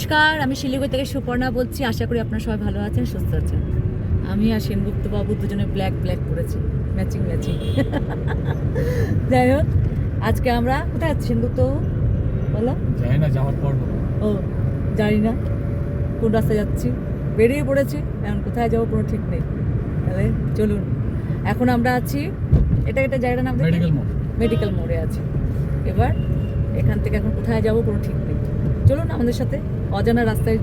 নমস্কার, আমি শিলিগুড়ি থেকে সুপর্ণা বলছি। আশা করি আপনারা সবাই ভালো আছেন, সুস্থ আছেন। আমি আর সেনগুপ্ত বাবু দুজনে ব্ল্যাক করেছি, ম্যাচিং। যাই হোক, আজকে আমরা কোথায় যাচ্ছি সেনগুপ্ত বাবু? বলো। জানি না, যাওয়ার পর ও জানি না কোন রাস্তায় যাচ্ছি, বেরিয়ে পড়েছি। এখন কোথায় যাবো কোনো ঠিক নেই। তাহলে চলুন, এখন আমরা আছি এটা জায়গাটার নাম মেডিকেল মোড়ে আছি। এবার এখান থেকে এখন কোথায় যাবো কোনো ঠিক নেই। চলুন আমাদের সাথে অজানা রাস্তায়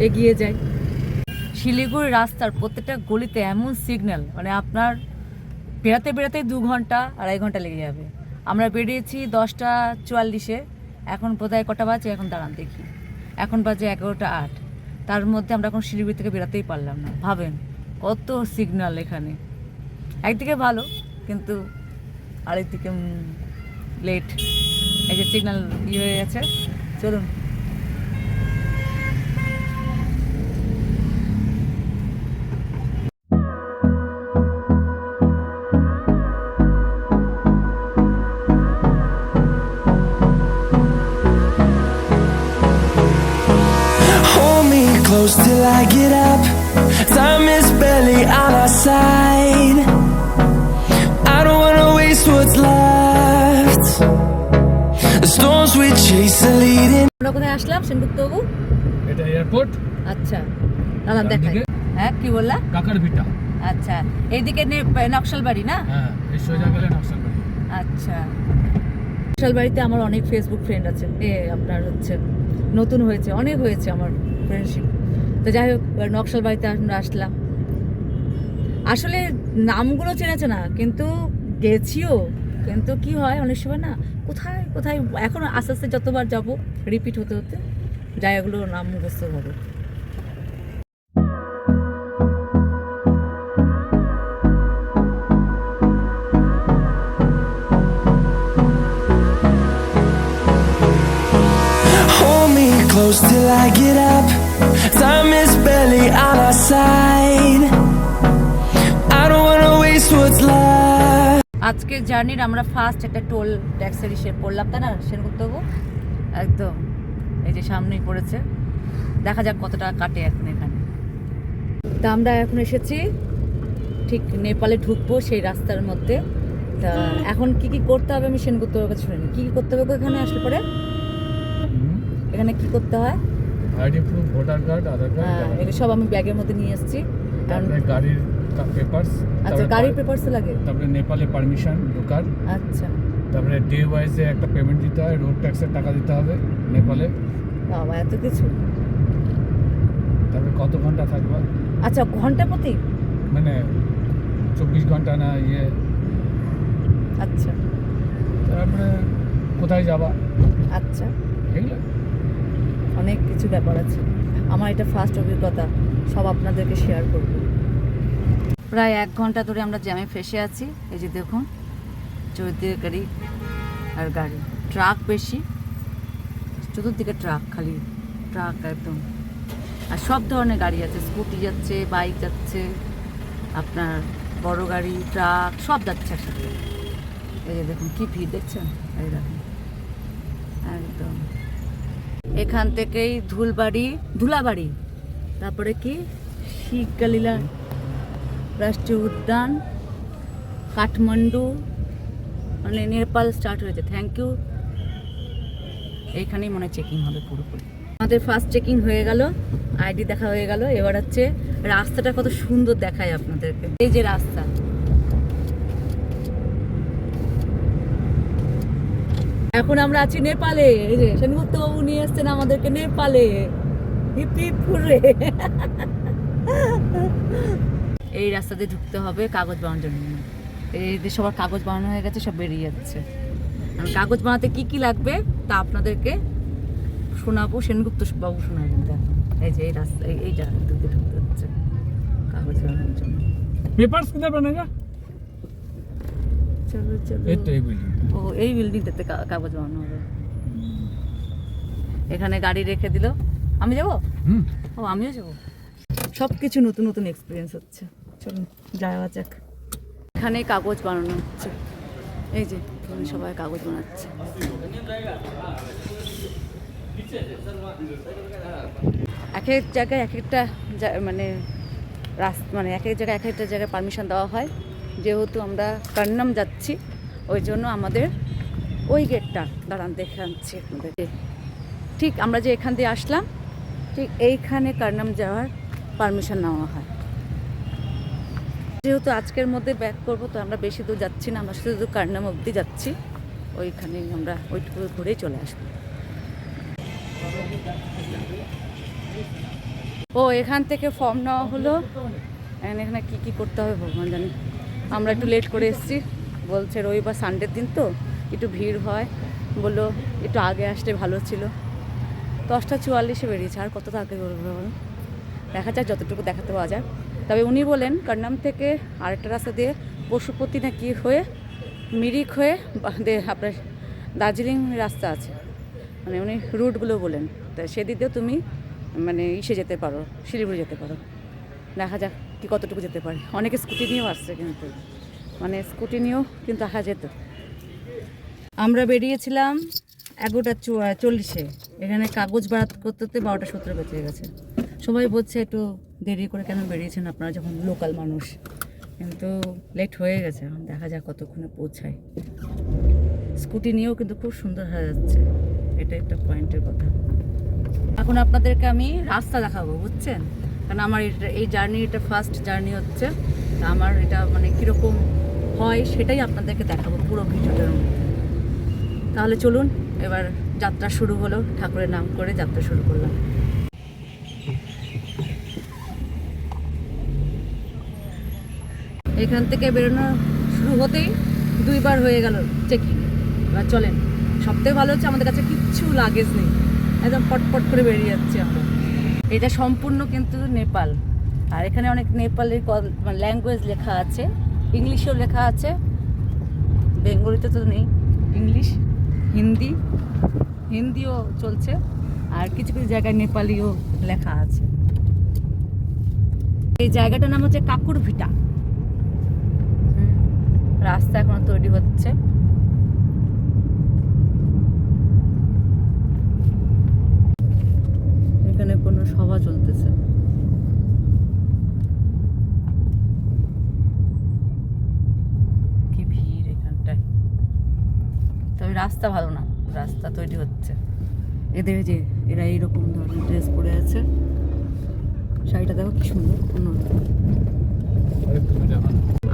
এগিয়ে যাই। শিলিগুড়ির রাস্তার প্রত্যেকটা গলিতে এমন সিগন্যাল, আপনার বেড়াতে 2 ঘন্টা 2.5 ঘন্টা লেগে যাবে। আমরা বেরিয়েছি 10:44-এ, এখন বোধহয় কটা বাজে, এখন দাঁড়ান দেখি, এখন বাজে 11:08। তার মধ্যে আমরা এখন শিলিগুড়ি থেকে বেরাতেই পারলাম না। ভাবেন কত সিগন্যাল এখানে। একদিকে ভালো, কিন্তু আরেকদিকে লেট। এই যে সিগন্যাল হয়ে গেছে, চলুন। Close till I get up. Time is barely on our side. I don't wanna waste what's left. The storms we chase are leading. আমরা কোথায় আসলাম সেনগুপ্ত বাবু? এটা এয়ারপোর্ট। আচ্ছা, দাঁড়ান দেখাই। হ্যাঁ, কি বললা? কাকারভিটা। আচ্ছা, এইদিকে নকশালবাড়ি না? হ্যাঁ, এই সোজা গেলে নকশালবাড়ি। আচ্ছা, নকশালবাড়িতে আমার অনেক ফেসবুক ফ্রেন্ড আছে। আপনার নতুন হয়েছে, অনেক হয়েছে আমার ফ্রেন্ডশিপ। তো যাই হোক, নকশালবাড়িতে আমরা আসলাম। আসলে নামগুলো চেনা না, কিন্তু গেছিও। কিন্তু কি হয়, অনেক সময় না কোথায় এখন আস্তে আস্তে যতবার যাব রিপিট হতে জায়গাগুলোর নাম মুখস্থ হবে। Close till I get up. Time is barely on our side. I don't wanna waste what's left. আজকের জার্নির আমরা ফার্স্ট একটা টোল ট্যাক্সের ইসে পড়লাম, তাই না সেনগুপ্ত বাবু? একদম এই যে সামনেই পড়েছে, দেখা যাক কত টাকা কাটে এখন এখানে। তা আমরা এখন এসেছি ঠিক নেপালে ঢুকবো সেই রাস্তার মধ্যে। তা এখন কি করতে হবে আমি সেনগুপ্ত বাবুর কাছে শুনিনি। কি করতে হবে এখানে আসলে পরে? এখানে কি করতে হয়? আইডি প্রুফ, ভোটার কার্ড, আধার কার্ড, এগুলো সব আমি ব্যাগের মধ্যে নিয়ে এসেছি। তারপরে গাড়ির পেপারস। আচ্ছা, গাড়ির পেপারস লাগে। তারপরে নেপালে পারমিশন ঢোকার। আচ্ছা, তারপরে ডে ওয়াইজে একটা পেমেন্ট দিতে হয়, রোড ট্যাক্সের টাকা দিতে হবে নেপালে। বাবা, এত কিছু। তারপরে কত ঘন্টা থাকবা? আচ্ছা, ঘন্টা প্রতি 24 ঘন্টা না আচ্ছা, তারপরে কোথায় যাবা? আচ্ছা, এগুলো অনেক কিছু ব্যাপার আছে। আমার এটা ফার্স্ট অভিজ্ঞতা, সব আপনাদেরকে শেয়ার করব। প্রায় 1 ঘন্টা ধরে আমরা জ্যামে ফেসে আছি। এই যে দেখুন, চতুর্দিকে গাড়ি আর গাড়ি, ট্রাক বেশি, চতুর্দিকে ট্রাক, খালি ট্রাক একদম। আর সব ধরনের গাড়ি আছে, স্কুটি যাচ্ছে, বাইক যাচ্ছে, আপনার বড় গাড়ি, ট্রাক সব যাচ্ছে একসাথে। এই যে দেখুন কি ভিড় দেখছেন, এই দেখুন একদম। এখান থেকেই ধুলাবাড়ি, তারপরে কি শিখগালীলা রাষ্ট্রীয় উদ্যান, কাঠমান্ডু, নেপাল স্টার্ট হয়েছে। Thank you. এইখানেই মনে চেকিং হবে পুরোপুরি। আমাদের ফার্স্ট চেকিং হয়ে গেল, আইডি দেখা হয়ে গেল। এবার রাস্তাটা কত সুন্দর দেখায় আপনাদেরকে। এই যে রাস্তা, এখন আমরা আছি নেপালে। এই যে সেনগুপ্ত বাবু নিয়ে এসছেন আমাদেরকে নেপালে, হিপিপুরে। এই রাস্তা দিয়ে ঢুকতে হবে কাগজ বানানোর জন্য। এই যে সবার কাগজ বানানো হয়ে গেছে, সব বেরিয়ে যাচ্ছে। কাগজ বানাতে কি লাগবে তা আপনাদেরকে শোনাবো, সেনগুপ্ত বাবু শোনাবেন। দেখো এই যে এই রাস্তা, এই জায়গা ঢুকতে হচ্ছে কাগজ বানানোর জন্য। পেপারস কিধর বনেগা? চলো এই বিল্ডিংটাতে কাগজ বানানো হবে। এখানে গাড়ি রেখে দিল। আমি যাবো? ও, আমিও যাবো। সব কিছু নতুন এক্সপিরিয়েন্স হচ্ছে। চলুন যাওয়া যাক। এখানে কাগজ বানানো হচ্ছে, এই যে সবাই কাগজ বানাচ্ছে। এক এক জায়গায় এক একটা মানে মানে এক এক জায়গায় এক একটা জায়গায় পারমিশন দেওয়া হয়। যেহেতু আমরা কারনাম যাচ্ছি ওই জন্য আমাদের ওই গেটটা দাঁড়ান দেখে আনছি আপনাদেরকে। ঠিক আমরা যে এখান দিয়ে আসলাম ঠিক এইখানে কারনাম যাওয়ার পারমিশন নেওয়া হয়। যেহেতু আজকের মধ্যে ব্যাক করবো তো আমরা বেশি দূর যাচ্ছি না, আমরা শুধু কারনাম অবধি যাচ্ছি। ওইখানেই আমরা ওইটুকু ঘুরেই চলে আসবো। ও এখান থেকে ফর্ম নেওয়া হলো, এখানে কি কি করতে হবে ভগবান জানি। আমরা একটু লেট করে এসেছি, বলছে রবিবার সানডের দিন তো একটু ভিড় হয়, বললো একটু আগে আসলে ভালো ছিল। 10:44 বেরিয়েছে, আর কত আগে করবো দেখা যাক যতটুকু দেখাতে পাওয়া যায়। তবে উনি বলেন কারনাম থেকে আরেকটা রাস্তা দিয়ে পশুপতি না কি হয়ে মিরিক হয়ে আপনার দার্জিলিং রাস্তা আছে, মানে উনি রুটগুলো বলেন। তা সেদিকেও তুমি মানে যেতে পারো, শিলিগুড়ি যেতে পারো। দেখা যাক কি কতটুকু যেতে পারে। অনেকে স্কুটি নিয়েও আসছে, কিন্তু মানে স্কুটি নিয়েও কিন্তু আসা যেত। আমরা বেরিয়েছিলাম 11:40, এখানে কাগজ বাড়াত করতে 12:17 বেজে গেছে। সবাই বলছে একটু দেরি করে কেন বেরিয়েছেন আপনারা যখন লোকাল মানুষ, কিন্তু লেট হয়ে গেছে। এখন দেখা যাক কতক্ষণে পৌঁছায়। স্কুটি নিয়েও কিন্তু খুব সুন্দর হয়ে যাচ্ছে, এটা একটা পয়েন্টের কথা। এখন আপনাদেরকে আমি রাস্তা দেখাবো, বুঝছেন, কারণ আমার এই জার্নি এটা ফার্স্ট জার্নি হচ্ছে। তা আমার এটা মানে কীরকম হয় সেটাই আপনাদেরকে দেখাবো পুরো ভিডিওটার মধ্যে। তাহলে চলুন, এবার যাত্রা শুরু হলো। ঠাকুরের নাম করে যাত্রা শুরু করলাম। এখান থেকে বেরোনো শুরু হতেই 2 বার হয়ে গেল চেকিং। এবার চলেন, সবথেকে ভালো হচ্ছে আমাদের কাছে কিচ্ছু লাগেজ নেই, একদম পটপট করে বেরিয়ে যাচ্ছি আমরা। এটা সম্পূর্ণ কিন্তু নেপাল, আর এখানে অনেক নেপালের ল্যাঙ্গুয়েজ লেখা আছে, ইংলিশেও লেখা আছে, বেঙ্গলিতে তো নেই, ইংলিশ, হিন্দিও চলছে, আর কিছু কিছু জায়গায় নেপালিও লেখা আছে। এই জায়গাটার নাম হচ্ছে কাকুরভিটা। রাস্তা এখনো তৈরি হচ্ছে। এখানে কোনো সভা চলতেছে। কি ভিড় এখানটায়, তবে রাস্তা ভালো না, রাস্তা তৈরি হচ্ছে। এদের যে এরা এইরকম ধরনের ড্রেস পরে আছে, শাড়িটা দেখো কি সুন্দর।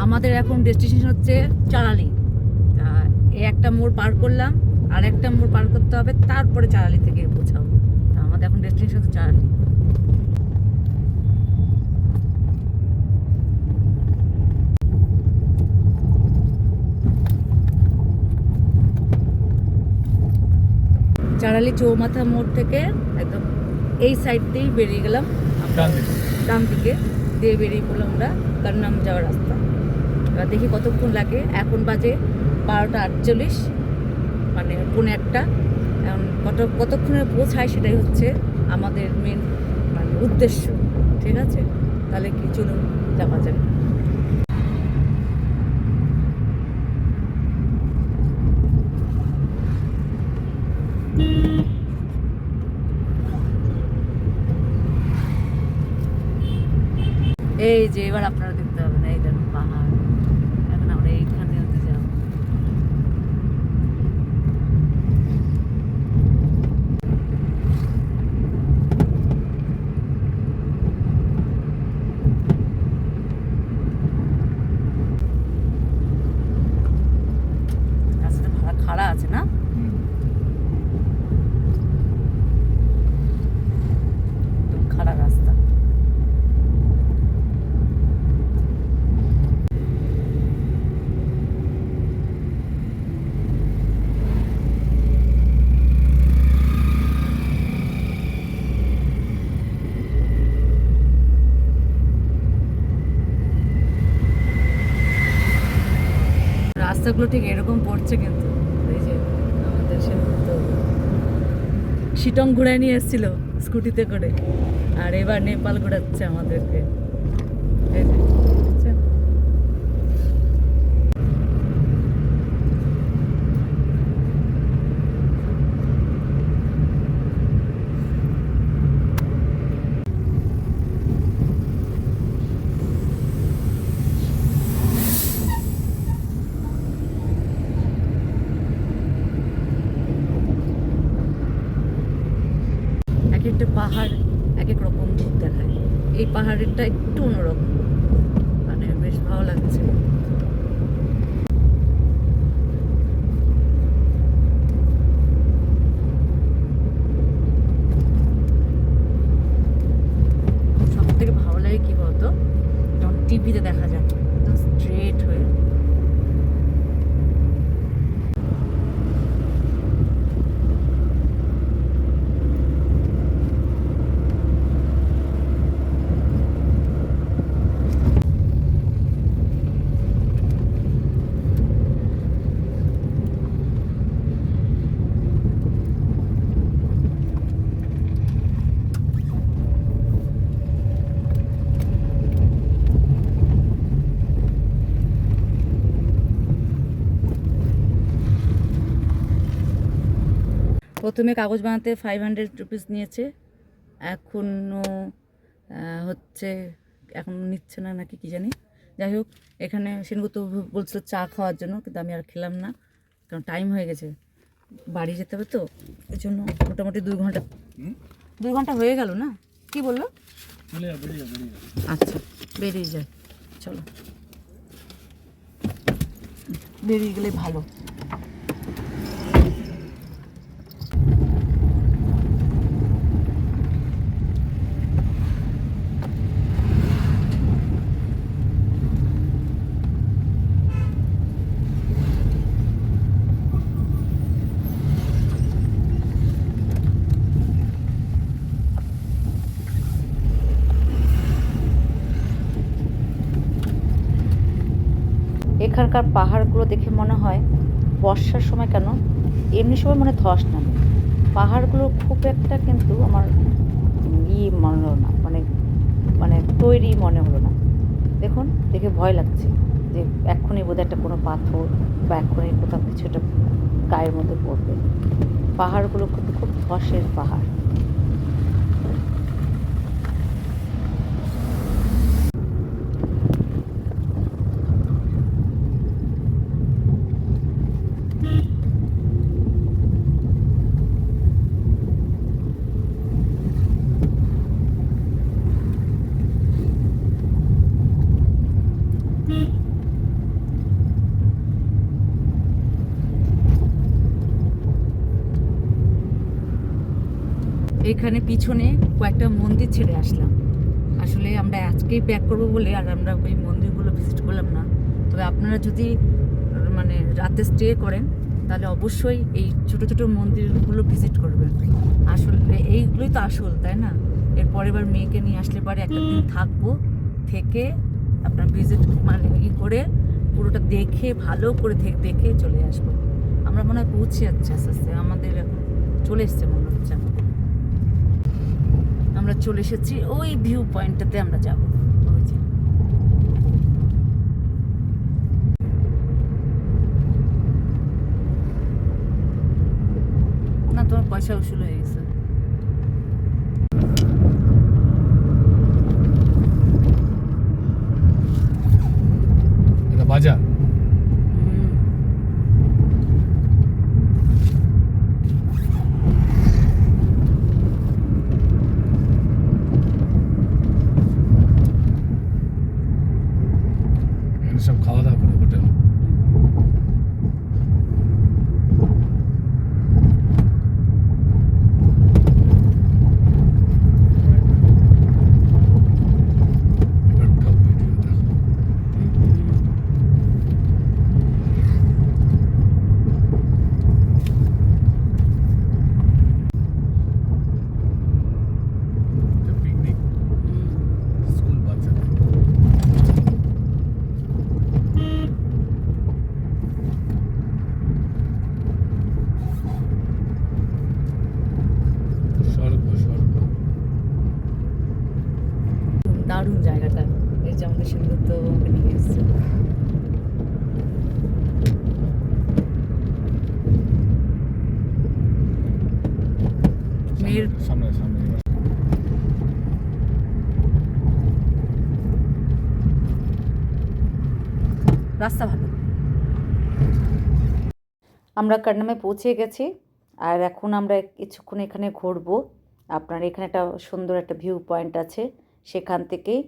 আমাদের এখন ডেস্টিনেশন হচ্ছে চারালি। এই একটা মোড় পার করলাম, আর একটা মোড় পার করতে হবে, তারপরে চারালি থেকে পৌঁছাবো। আমাদের এখন ডেস্টিনেশন হচ্ছে চারালি। চারালি চৌমাথা মোড় থেকে একদম এই সাইড দিয়েই বেরিয়ে গেলাম, ডান দিকে দিয়ে বেরিয়ে পড়লাম আমরা কারনাম যাওয়ার রাস্তা। এবার দেখি কতক্ষণ লাগে। এখন বাজে 12:48, মানে 1:45। এখন কতক্ষণে পৌঁছায় সেটাই হচ্ছে আমাদের মেন মানে উদ্দেশ্য। ঠিক আছে, তাহলে কি চলুন যাওয়া যাবে। এই যে এবার আপনারা দেখতে হবে না, এই দেখুন পাহাড়। এখন আমরা এইখানে হতে যাবো। রাস্তাটা খাড়া আছে না, খাড়া রাস্তা। রাস্তাগুলো ঠিক এরকম পড়ছে, কিন্তু এই যে আমাদের শিটং ঘুরায় নিয়ে এসেছিল স্কুটিতে করে, আর এবার নেপাল ঘোরাচ্ছে আমাদেরকে। এই যে পাহাড়েরটা একটু অন্যরকম, মানে বেশ ভালো লাগছে। সব থেকে ভালো লাগে কি বলতো, যখন টিভিতে দেখা যায় একদম স্ট্রেট হয়ে। প্রথমে কাগজ বানাতে 500 রুপিস নিয়েছে, এখনও হচ্ছে এখন নিচ্ছে না নাকি কি জানি। যাই হোক, এখানে সেনগুতো বলছিল চা খাওয়ার জন্য, কিন্তু আমি আর খেলাম না, কারণ টাইম হয়ে গেছে, বাড়ি যেতে হবে তো, এই জন্য। মোটামুটি 2 ঘন্টা হয়ে গেল না, কি বললো? আচ্ছা, বেরিয়ে যায়, চলো বেরিয়ে গেলে ভালো। এখানকার পাহাড়গুলো দেখে মনে হয় বর্ষার সময় কেন, এমনি সময় মনে ধস নামে। পাহাড়গুলো খুব একটা কিন্তু আমার মনে হলো না, মানে মানে তৈরি মনে হলো না। দেখুন, দেখে ভয় লাগছে যে এক্ষুনি বোধহয় একটা কোনো পাথর বা এক্ষুনি কোথাও কিছু একটা গায়ের মধ্যে পড়বে। পাহাড়গুলো কিন্তু খুব ধসের পাহাড়। এখানে পিছনে কয়েকটা মন্দির ছেড়ে আসলাম। আসলে আমরা আজকেই ব্যাক করবো বলে আর আমরা ওই মন্দিরগুলো ভিজিট করলাম না। তবে আপনারা যদি মানে রাতে স্টে করেন তাহলে অবশ্যই এই ছোটো ছোটো মন্দিরগুলো ভিজিট করবেন। আসলে এইগুলোই তো আসল, তাই না? এরপর এবার মেয়েকে নিয়ে আসলে পরে একটা দিন থাকবো, থেকে আপনার ভিজিট মানে করে পুরোটা দেখে ভালো করে দেখে চলে আসবো। আমরা মনে হয় পৌঁছে যাচ্ছি আস্তে আস্তে, আমাদের এখন চলে এসছে মনে হচ্ছে। আমরা চলে এসেছি ওই ভিউ পয়েন্টটাতে, আমরা যাবো। ওই যে না, তোমার পয়সা উসুল হয়ে গেছে। এটা বাজার। সব খাওয়া দাওয়া করে হোটেল। পিকনিক স্কুল বাচ্চা। দারুণ জায়গাটা, এই যে আমাদের সুন্দর তো নিয়ে এসছে। মেয়ের সামনে সামনে রাস্তা ভালো। আমরা কারনামে পৌঁছে গেছি, আর এখন আমরা কিছুক্ষণ এখানে ঘুরবো। আপনার এখানে একটা সুন্দর একটা ভিউ পয়েন্ট আছে, সেখান থেকেই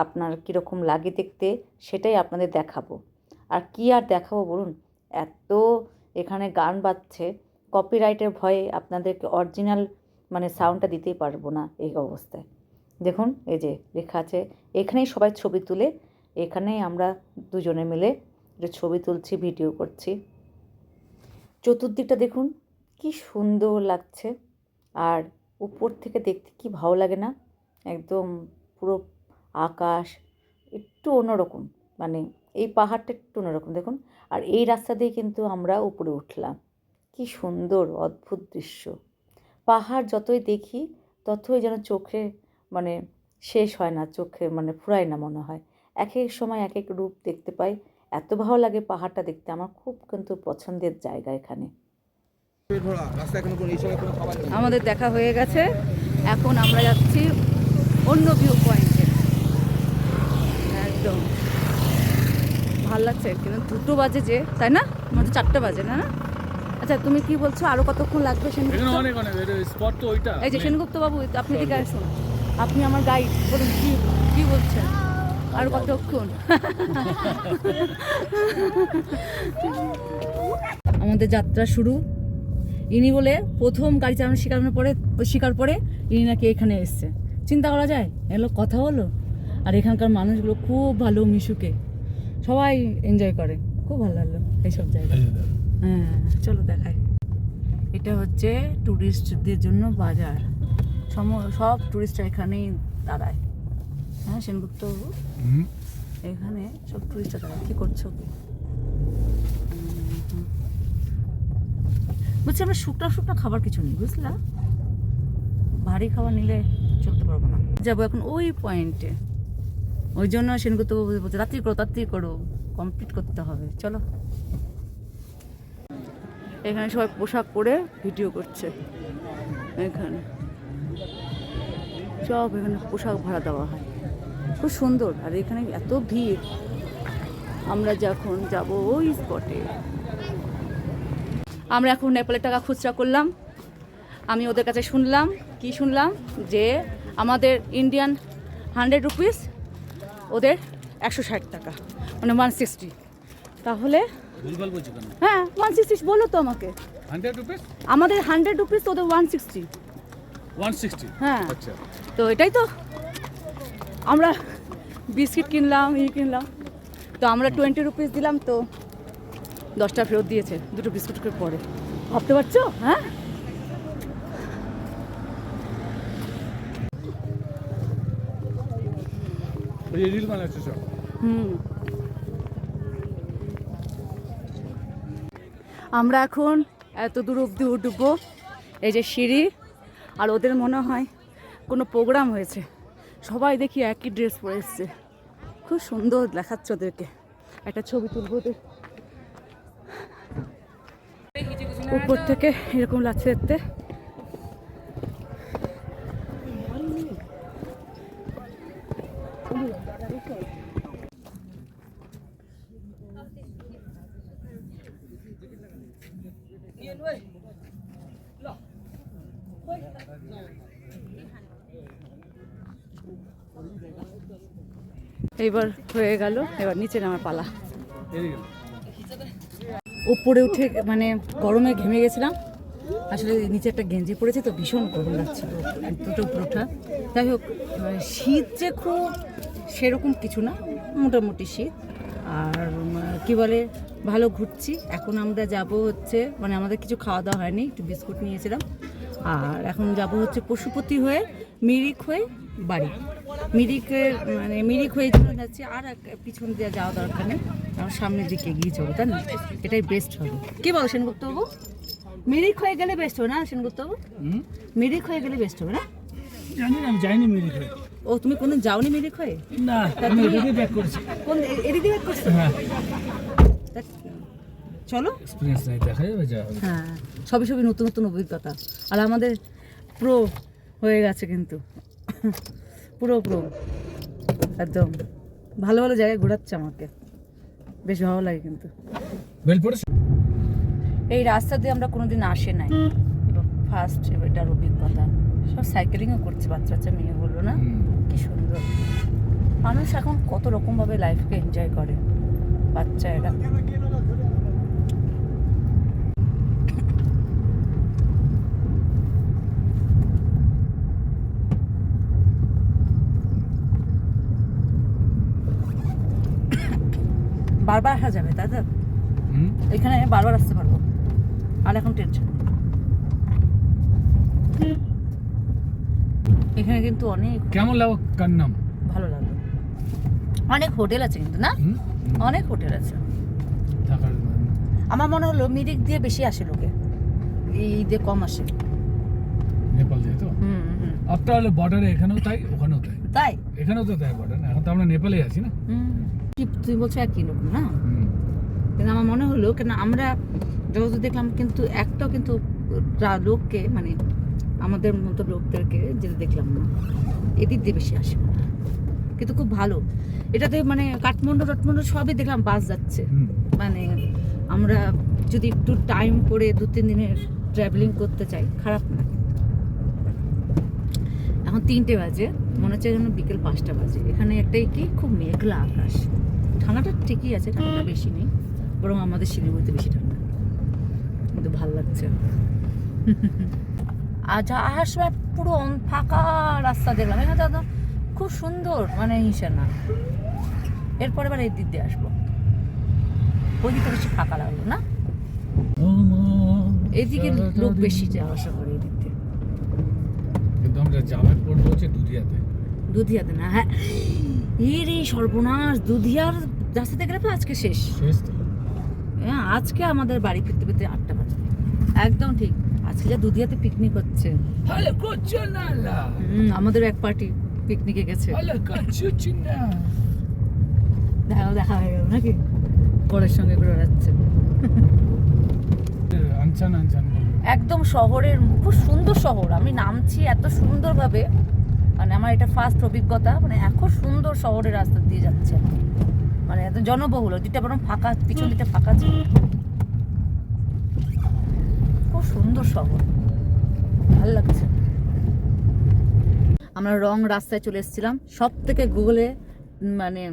আপনার কীরকম লাগে দেখতে সেটাই আপনাদের দেখাবো। আর কি আর দেখাবো বলুন, এত এখানে গান বাজছে, কপিরাইটের ভয়ে আপনাদেরকে অরিজিনাল মানে সাউন্ডটা দিতেই পারবো না এই অবস্থায়। দেখুন এই যে লেখা আছে, এখানেই সবাই ছবি তুলে, এখানেই আমরা দুজনে মিলে একটু ছবি তুলছি, ভিডিও করছি। চতুর্দিকটা দেখুন কি সুন্দর লাগছে, আর উপর থেকে দেখতে কি ভালো লাগে না, একদম পুরো আকাশ একটু অন্যরকম, মানে এই পাহাড়টা একটু অন্যরকম দেখুন। আর এই রাস্তা দিয়ে কিন্তু আমরা উপরে উঠলাম, কি সুন্দর অদ্ভুত দৃশ্য। পাহাড় যতই দেখি ততই যেন চোখে মানে শেষ হয় না, চোখে মানে ফুরায় না মনে হয়। এক এক সময় এক এক রূপ দেখতে পাই, এত ভালো লাগে পাহাড়টা দেখতে। আমার খুব কিন্তু পছন্দের জায়গা এখানে। আমাদের দেখা হয়ে গেছে, এখন আমরা যাচ্ছি অন্য ভিউ পয়েন্টে। একদম ভাল লাগছে, কিন্তু 2টো বাজে যে, তাই না? আমাদের 4টা বাজে না? আচ্ছা তুমি কি বলছো, আরো কতক্ষণ লাগবে? এই যে সেনগুপ্ত বাবু, আপনি দিকে আসুন, আপনি আমার গাইড, বলুন কি বলছেন, আর কতক্ষণ? আমাদের যাত্রা শুরু। ইনি বলে প্রথম গাড়ি চালানো শেখার পরে ইনি নাকি এখানে এসছে। চিন্তা করা যায়, এগুলো কথা হলো। আর এখানকার মানুষগুলো খুব ভালো, মিশুকে সবাই এনজয় করে, খুব ভালো লাগলো এইসব জায়গায়। হ্যাঁ চলো দেখাই। এটা হচ্ছে ট্যুরিস্টদের জন্য বাজার, সব ট্যুরিস্টরা এখানেই দাঁড়ায়। হ্যাঁ সেনগুপ্ত বাবু, এখানে সব ট্যুরিস্টরা দাঁড়ায়। কী করছো কি বলছি, আমরা শুকনা খাবার কিছু নেই, বুঝলা? ভারী খাবার নিলে চলতে পারবো না। যাবো এখন ওই পয়েন্টে, ওই জন্য সেনগুপ্ত বাবু বলছে তাড়াতাড়ি করো, কমপ্লিট করতে হবে। চলো, এখানে সবাই পোশাক পরে ভিডিও করছে। এখানে সব এখানে পোশাক ভাড়া দেওয়া হয়, খুব সুন্দর। আর এখানে এত ভিড়, আমরা যখন যাব ওই স্পটে। আমরা এখন নেপালের টাকা খুচরা করলাম। আমি ওদের কাছে শুনলাম যে আমাদের ইন্ডিয়ান 100 রুপিস, ওদের 160 টাকা, মানে 160। তাহলে হ্যাঁ 160 বলো তো আমাকে। 100 রুপিস আমাদের 100 রুপিস, ওদের 160। হ্যাঁ আচ্ছা, তো এটাই তো। আমরা বিস্কিট কিনলাম, তো আমরা 20 রুপিস দিলাম, তো 10টা ফেরত দিয়েছে 2টো বিস্কুটের পরে। ভাবতে পারছো? হ্যাঁ আমরা এখন এত দূর অব্দি উঠবো, এই যে সিঁড়ি। আর ওদের মনে হয় কোনো প্রোগ্রাম হয়েছে, সবাই দেখি একই ড্রেস পরে এসছে, খুব সুন্দর দেখাচ্ছে ওদেরকে। একটা ছবি তুলবো ওদের, উপর থেকে এরকম লাগছে দেখতে। এইবার হয়ে গেল, এবার নিচে নামার পালা। উপরে উঠে মানে গরমে ঘেমে গেছিলাম, আসলে নিচে একটা গেঞ্জি পড়েছে তো ভীষণ গরম লাগছিল, দুটো উপরে ওঠা। যাই হোক, শীত যে খুব সেরকম কিছু না, মোটামুটি শীত। আর কি বলে, ভালো ঘুরছি। এখন আমরা যাব হচ্ছে, মানে আমাদের কিছু খাওয়া দাওয়া হয়নি, একটু বিস্কুট নিয়েছিলাম। আর এখন যাব হচ্ছে পশুপতি হয়ে, মিরিক হয়ে বাড়ি। মিরিক হয়ে যাচ্ছি, আর পিছন দিয়ে যাওয়া দরকার নেই, আমার সামনের দিকে এগিয়ে চলো, তাই না? এটাই বেস্ট হবে। কি বলো সেনগুপ্ত বাবু? মিরিক হয়ে গেলে বেস্ট হবে না সেনগুপ্ত বাবু? মিরিক হয়ে গেলে বেস্ট হবে না? জানি না, আমি যাইনি মিরিক হয়ে। ও তুমি কোনদিন যাওনি মিরিক হয়ে? না, আমি এদিকে ব্যাক করেছি। কোন এদিকে ব্যাক করছো? হ্যাঁ চলো, এক্সপেরিয়েন্স নাই, দেখা যাবে যা হবে। হ্যাঁ সবই নতুন অভিজ্ঞতা। আর আমাদের প্রো হয়ে গেছে কিন্তু, পুরো একদম ভালো জায়গায় ঘোরাচ্ছে আমাকে, বেশ ভালো লাগে কিন্তু। এই রাস্তা দিয়ে আমরা কোনোদিন আসে নাই, এবার ফার্স্ট এটার অভিজ্ঞতা। সব সাইকেলিংও করছে, বাচ্চা মেয়ে বললো না, কি কি সুন্দর। মানুষ এখন কত রকমভাবে লাইফকে এনজয় করে, বাচ্চা এরা। বারবার আসা যাবে, তাই তো? এখানে বারবার আসতে পারবো, আর এখন টেনশন। এখানে কিন্তু অনেক কেমন লাগো কান্নাম? ভালো লাগলো। অনেক হোটেল আছে কিন্তু, না? অনেক হোটেল আছে। আমার মনে হলো মিরিক দিয়ে বেশি আসে লোকে, এই দিয়ে কম আসে। নেপাল দিয়ে তো আপনার হলো বর্ডারে, এখানেও তাই ওখানেও তাই। তাই এখানেও তো তাই বর্ডার, এখন তো আমরা নেপালে আছি না। কি তুই বলছো একই রকম না? কিন্তু আমার মনে হলো কেন আমরা যত দেখলাম কিন্তু একটাও কিন্তু লোককে মানে আমাদের মতো লোকদেরকে যেটা দেখলাম না, এদিক দিয়ে বেশি আসে না। কিন্তু খুব ভালো এটাতে, মানে কাঠমান্ডু সবই দেখলাম বাস যাচ্ছে। মানে আমরা যদি একটু টাইম করে 2-3 দিনের ট্রাভেলিং করতে চাই, খারাপ না। এখন 3টে বাজে, মনে হচ্ছে যেন বিকেল 5টা বাজে। এখানে একটাই কি, খুব মেঘলা আকাশ। ঠান্ডাটা ঠিকই আছে, ঠান্ডাটা বেশি নেই, বরং আমাদের শিলিগুড়িতে বেশি ঠান্ডা, কিন্তু ভালো লাগছে। আর যাওয়ার সময় পুরো ফাঁকা রাস্তা দেখলাম, এখানে দাদা খুব সুন্দর, মানে হিসেবে না। এরপরে এবার এই দিক দিয়ে আসবো, ওই দিকটা বেশি ফাঁকা লাগলো না, এইদিকে লোক বেশি যাওয়া আসা করে এই দিক দিয়ে। কিন্তু আমরা জামাত পড়বো হচ্ছে দুধিয়াতে না, হ্যাঁ এই সর্বনাশ, দুধিয়ার রাস্তাতে গেলে তো আজকে শেষ। হ্যাঁ, আজকে আমাদের বাড়ি ফিরতে ফিরতে 8টা বাজে। একদম ঠিক, আজকে যা দুধিয়াতে পিকনিক হচ্ছে। আমাদের এক পার্টি পিকনিকে গেছে, দেখা হয়ে গেল নাকি, পরের সঙ্গে ঘুরে বেড়াচ্ছে। একদম শহরের, খুব সুন্দর শহর। আমি নামছি এত সুন্দরভাবে, মানে আমার এটা ফার্স্ট অভিজ্ঞতা। মানে এখন সুন্দর শহরের রাস্তা দিয়ে যাচ্ছে, মানে এত জনবহুল, যেটা বরং ফাঁকা, পিছন দিকটা ফাঁকা ছিল। খুব সুন্দর শহর, ভালো লাগছে। আমরা রং রাস্তায় চলে এসেছিলাম। সব থেকে গুগলে মানে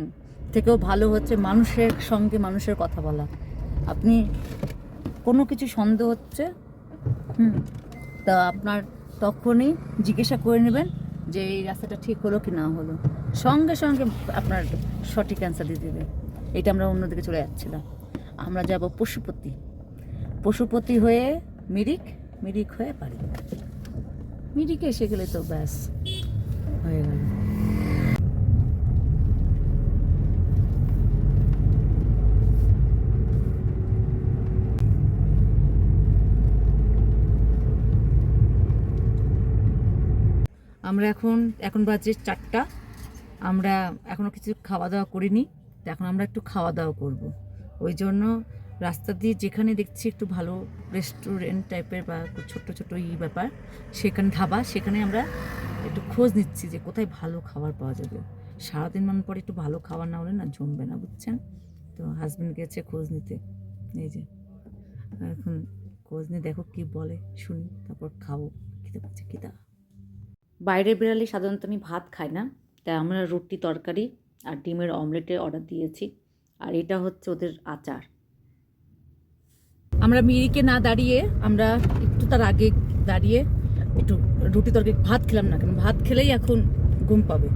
থেকেও ভালো হচ্ছে মানুষের সঙ্গে মানুষের কথা বলা। আপনি কোনো কিছু সন্দেহ হচ্ছে, তা আপনার তখনই জিজ্ঞাসা করে নেবেন যে এই রাস্তাটা ঠিক হলো কি না হলো, সঙ্গে সঙ্গে আপনার সঠিক অ্যান্সার দিয়ে দেবে। এটা আমরা অন্যদিকে চলে যাচ্ছিলাম। আমরা যাব পশুপতি হয়ে মিরিক হয়ে পারি। মিরিকে এসে গেলে তো ব্যাস হয়ে গেল। আমরা এখন বাজে 4টা। আমরা এখনও কিছু খাওয়া দাওয়া করিনি, তো এখন আমরা একটু খাওয়া দাওয়া করব। ওই জন্য রাস্তা দিয়ে যেখানে দেখছি একটু ভালো রেস্টুরেন্ট টাইপের বা ছোট্ট ব্যাপার, সেখানে ধাবা, সেখানে আমরা একটু খোঁজ নিচ্ছি যে কোথায় ভালো খাবার পাওয়া যাবে। সারাদিন মান পরে একটু ভালো খাবার না হলে না জমবে না, বুঝছেন তো। হাজব্যান্ড গেছে খোঁজ নিতে, এই যে এখন খোঁজ নিয়ে দেখো কি বলে, শুনি, তারপর খাবো। খিদে পাচ্ছে, খিদা। বাইরে বেরালে সাধারণত আমি ভাত খাই না, তাই আমরা রুটি তরকারি আর ডিমের অমলেটের অর্ডার দিয়েছি। আর এটা হচ্ছে ওদের আচার। আমরা মিরিকে না দাঁড়িয়ে, আমরা একটু তার আগে দাঁড়িয়ে একটু রুটি তরকারি, ভাত খেলাম না, কারণ ভাত খেলেই এখন ঘুম পাবে।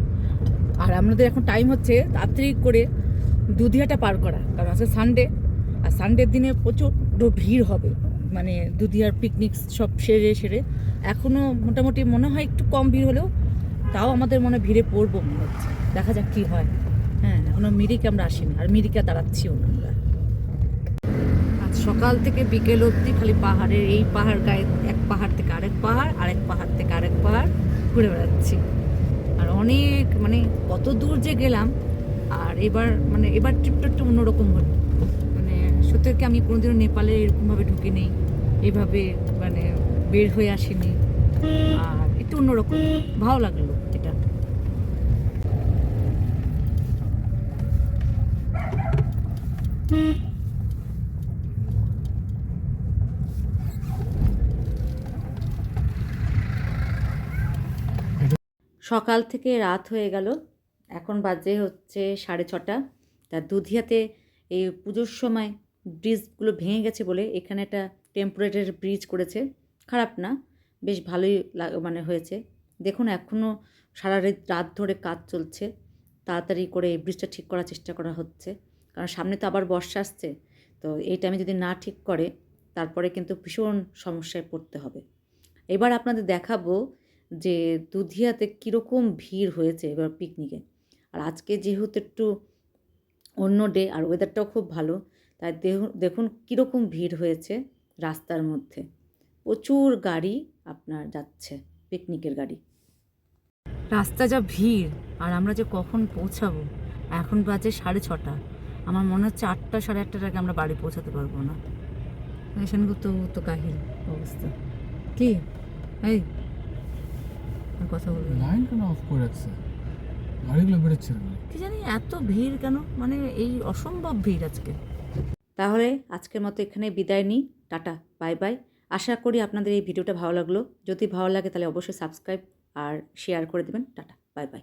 আর আমাদের এখন টাইম হচ্ছে তাড়াতাড়ি করে দুধিয়াটা পার করা, কারণ আজকে সানডে, আর সানডের দিনে প্রচুর ভিড় হবে। মানে দুধিয়ার পিকনিক সব সেরে এখনও মোটামুটি মনে হয় একটু কম ভিড় হলেও তাও আমাদের মনে ভিড়ে পড়বো মনে হচ্ছে। দেখা যাক কী হয়। হ্যাঁ, এখনও মিরিকে আমরা আসিনি, আর মিরিকে দাঁড়াচ্ছিও না আমরা। আজ সকাল থেকে বিকেল অবধি খালি পাহাড়ের, এই পাহাড় গায়ে, এক পাহাড় থেকে আরেক পাহাড়, আরেক পাহাড় থেকে আরেক পাহাড় ঘুরে বেড়াচ্ছি। আর অনেক, মানে কত দূর যে গেলাম। আর এবার ট্রিপটা একটু অন্যরকম হলো। মানে সত্যি আমি কোনোদিনও নেপালে এরকমভাবে ঢুকে নেই, এভাবে মানে বের হয়ে আসিনি। আর একটু অন্যরকম ভালো লাগলো এটা। সকাল থেকে রাত হয়ে গেল, এখন বাজে হচ্ছে 6:30। তা দুধিয়াতে এই পুজোর সময় ব্রিজগুলো ভেঙে গেছে বলে এখানে একটা টেম্পোরারি ব্রিজ করেছে। খারাপ না, বেশ ভালোই মানে হয়েছে। দেখুন এখনও সারা রাত ধরে কাজ চলছে, তাড়াতাড়ি করে এই ব্রিজটা ঠিক করার চেষ্টা করা হচ্ছে, কারণ সামনে তো আবার বর্ষা আসছে। তো এই টাইমে যদি না ঠিক করে তারপরে কিন্তু ভীষণ সমস্যায় পড়তে হবে। এবার আপনাদের দেখাবো যে দুধিয়াতে কীরকম ভিড় হয়েছে এবার পিকনিকে। আর আজকে যেহেতু একটু অন্য ডে আর ওয়েদারটাও খুব ভালো, তাই দেখুন কীরকম ভিড় হয়েছে রাস্তার মধ্যে। প্রচুর গাড়ি আপনার যাচ্ছে, পিকনিকের গাড়ি। রাস্তা যা ভিড়, আর আমরা যে কখন পৌঁছাবো, এখন বাজে 6:30। আমার মনে হচ্ছে 8টা 8:30 আগে আমরা বাড়ি পৌঁছাতে পারবো না। এখানে তো কাহিল অবস্থা। কি এই কথা বলবো, লাইন কেন অফ করে রাখছে? গাড়িগুলো বেরোচ্ছে না কি জানি এত ভিড় কেন, মানে এই অসম্ভব ভিড় আজকে। তাহলে আজকের মতো এখানে বিদায় নিই, টাটা বাই বাই। আশা করি আপনাদের এই ভিডিওটা ভালো লাগলো। যদি ভালো লাগে তাহলে অবশ্যই সাবস্ক্রাইব আর শেয়ার করে দেবেন। Tata bye bye.